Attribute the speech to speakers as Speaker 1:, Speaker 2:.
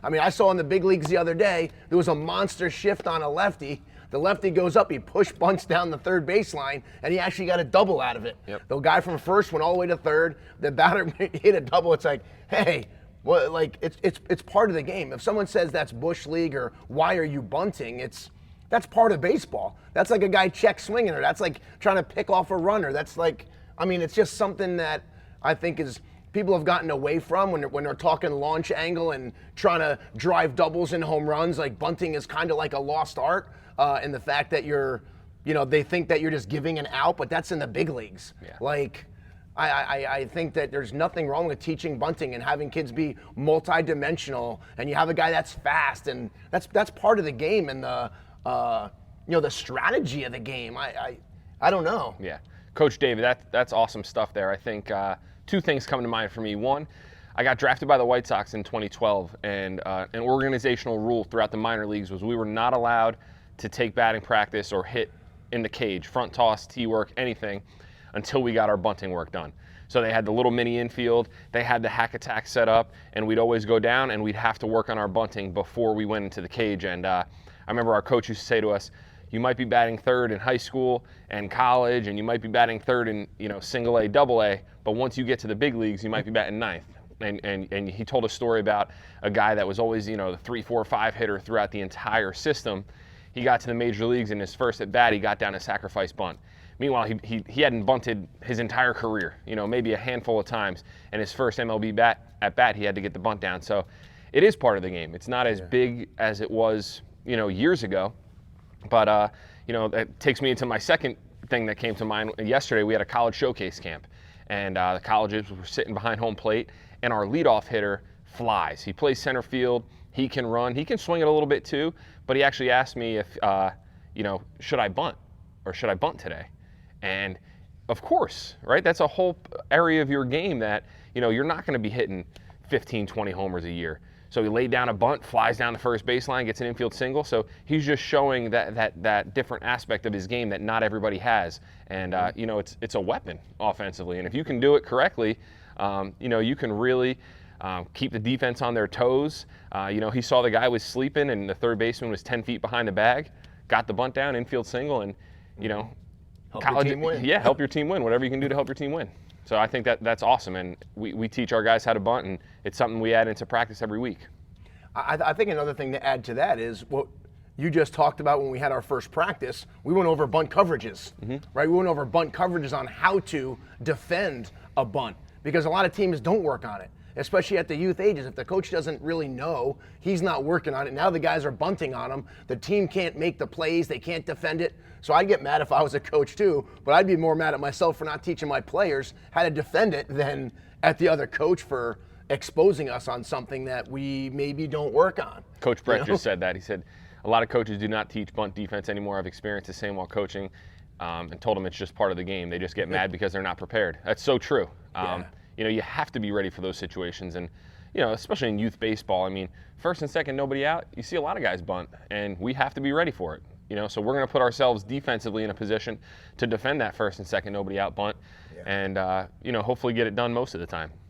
Speaker 1: I mean, I saw in the big leagues the other day, there was a monster shift on a lefty. The lefty goes up, he push bunts down the third baseline, and he actually got a double out of it.
Speaker 2: Yep.
Speaker 1: The guy from first went all the way to third. The batter hit a double. It's like, hey, well, like it's part of the game. If someone says that's bush league or why are you bunting, that's part of baseball. That's like a guy check swinging, or that's like trying to pick off a runner. That's like, I mean, it's just something that I think is people have gotten away from when they're talking launch angle and trying to drive doubles and home runs. Like bunting is kind of like a lost art, and the fact that they think that you're just giving an out, but that's in the big leagues.
Speaker 2: Yeah.
Speaker 1: Like, I think that there's nothing wrong with teaching bunting and having kids be multi-dimensional, and you have a guy that's fast, and that's part of the game and the strategy of the game. I don't know.
Speaker 2: Yeah, Coach David, that's awesome stuff there. I think two things come to mind for me. One, I got drafted by the White Sox in 2012, and an organizational rule throughout the minor leagues was we were not allowed to take batting practice or hit in the cage, front toss, tee work, anything, until we got our bunting work done. So they had the little mini infield, they had the hack attack set up, and we'd always go down and we'd have to work on our bunting before we went into the cage. And I remember our coach used to say to us, you might be batting third in high school and college, and you might be batting third in single A, double A, but once you get to the big leagues, you might be batting ninth. And he told a story about a guy that was always the 3, 4, 5 hitter throughout the entire system. He got to the major leagues, and his first at bat, he got down a sacrifice bunt. Meanwhile, he hadn't bunted his entire career, maybe a handful of times. And his first MLB at bat, he had to get the bunt down. So it is part of the game. It's not as big as it was, years ago. But, that takes me into my second thing that came to mind. Yesterday, we had a college showcase camp. And the colleges were sitting behind home plate. And our leadoff hitter flies. He plays center field. He can run. He can swing it a little bit too. But he actually asked me if, should I bunt or should I bunt today? And of course, right? That's a whole area of your game that, you're not going to be hitting 15, 20 homers a year. So he laid down a bunt, flies down the first baseline, gets an infield single. So he's just showing that different aspect of his game that not everybody has. And, it's a weapon offensively. And if you can do it correctly, you can really keep the defense on their toes. He saw the guy was sleeping and the third baseman was 10 feet behind the bag, got the bunt down, infield single, and,
Speaker 1: help your team win.
Speaker 2: Yeah, help your team win, whatever you can do to help your team win. So I think that's awesome, and we teach our guys how to bunt, and it's something we add into practice every week.
Speaker 1: I think another thing to add to that is what you just talked about when we had our first practice. We went over bunt coverages, right? We went over bunt coverages on how to defend a bunt, because a lot of teams don't work on it, especially at the youth ages. If the coach doesn't really know, he's not working on it. Now the guys are bunting on him. The team can't make the plays. They can't defend it. So I'd get mad if I was a coach too, but I'd be more mad at myself for not teaching my players how to defend it than at the other coach for exposing us on something that we maybe don't work on.
Speaker 2: Coach Brett just said that. He said, a lot of coaches do not teach bunt defense anymore. I've experienced the same while coaching, and told them it's just part of the game. They just get mad because they're not prepared. That's so true. You have to be ready for those situations, and especially in youth baseball. I mean, first and second, nobody out. You see a lot of guys bunt, and we have to be ready for it. So we're going to put ourselves defensively in a position to defend that first and second, nobody out bunt, and hopefully get it done most of the time.